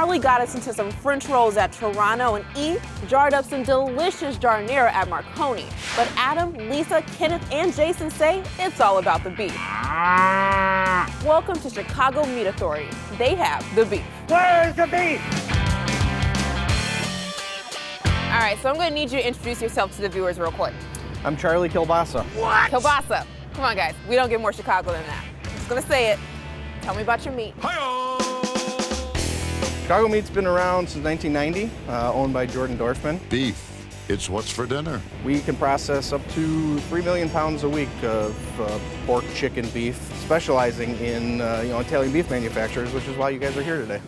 Charlie got us into some French rolls at Toronto, and E jarred up some delicious giardiniera at Marconi. But Adam, Lisa, Kenneth, and Jason say it's all about the beef. Welcome to Chicago Meat Authority. They have the beef. Where's the beef? All right, so I'm gonna need you to introduce yourself to the viewers real quick. I'm Charlie Kielbasa. What? Kielbasa. Come on, guys. We don't get more Chicago than that. I'm just gonna say it. Tell me about your meat. Chicago Meat's been around since 1990, owned by Jordan Dorfman. Beef, it's what's for dinner. We can process up to 3 million pounds a week of pork, chicken, beef, specializing in Italian beef manufacturers, which is why you guys are here today.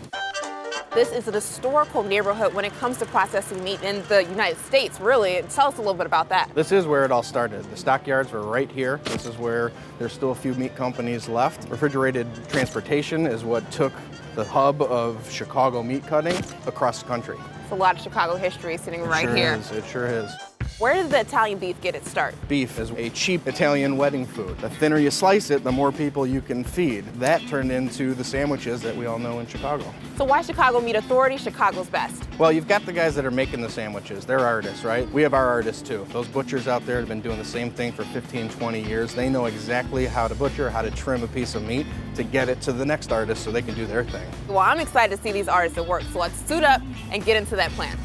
This is an historical neighborhood when it comes to processing meat in the United States, really. Tell us a little bit about that. This is where it all started. The stockyards were right here. This is where there's still a few meat companies left. Refrigerated transportation is what took the hub of Chicago meat cutting across the country. It's a lot of Chicago history sitting right here. It sure is. Where did the Italian beef get its start? Beef is a cheap Italian wedding food. The thinner you slice it, the more people you can feed. That turned into the sandwiches that we all know in Chicago. So why Chicago Meat Authority, Chicago's best? Well, you've got the guys that are making the sandwiches. They're artists, right? We have our artists too. Those butchers out there have been doing the same thing for 15, 20 years. They know exactly how to butcher, how to trim a piece of meat to get it to the next artist so they can do their thing. Well, I'm excited to see these artists at work, so let's suit up and get into that plant.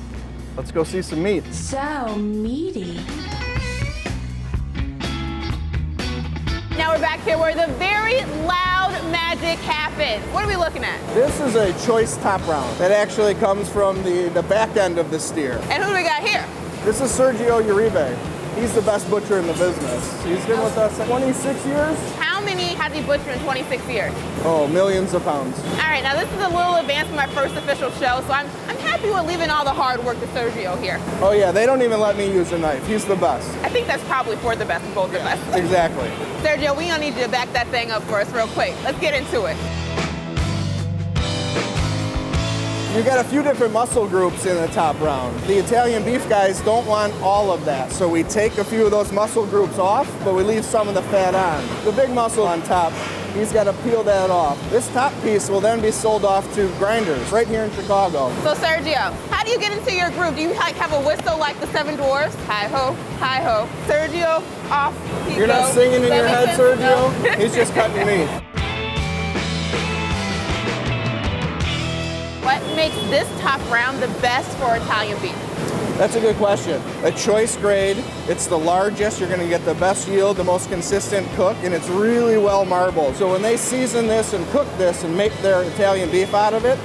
Let's go see some meat. So meaty. Now we're back here where the very loud magic happens. What are we looking at? This is a choice top round that actually comes from the back end of the steer. And who do we got here? This is Sergio Uribe. He's the best butcher in the business. He's been with us 26 years. How many has he butchered in 26 years? Oh, millions of pounds. All right, now this is a little advanced for my first official show, so I'm happy with leaving all the hard work to Sergio here. Oh yeah, they don't even let me use a knife. He's the best. I think that's probably for the best of both of us. Exactly. Sergio, we gonna need you to back that thing up for us real quick. Let's get into it. You got a few different muscle groups in the top round. The Italian beef guys don't want all of that, so we take a few of those muscle groups off, but we leave some of the fat on. The big muscle on top, he's got to peel that off. This top piece will then be sold off to grinders right here in Chicago. So Sergio, how do you get into your groove? Do you like have a whistle like the Seven Dwarfs? Hi ho, hi ho. Sergio, off he You're not goes. singing in Does your that head, make sense? Sergio? No? He's just cutting meat. What makes this top round the best for Italian beef? That's a good question. A choice grade, it's the largest, you're gonna get the best yield, the most consistent cook, and it's really well marbled. So when they season this and cook this and make their Italian beef out of it,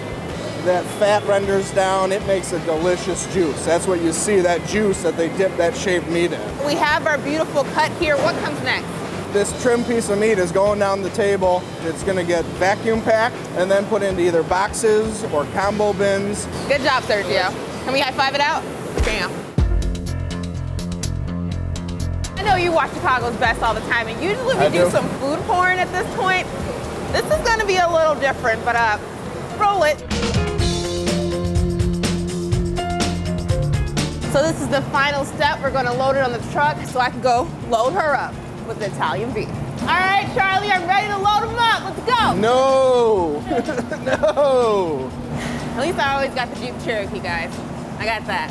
that fat renders down, it makes a delicious juice. That's what you see, that juice that they dip that shaved meat in. We have our beautiful cut here. What comes next? This trim piece of meat is going down the table. It's gonna get vacuum packed and then put into either boxes or combo bins. Good job, Sergio. Can we high five it out? Bam. I know you watch Chicago's Best all the time, and usually we do some food porn at this point. This is gonna be a little different, but roll it. So this is the final step. We're gonna load it on the truck so I can go load her up with the Italian beef. All right, Charlie, I'm ready to load them up. Let's go. No, no. At least I always got the Jeep Cherokee, guys. I got that.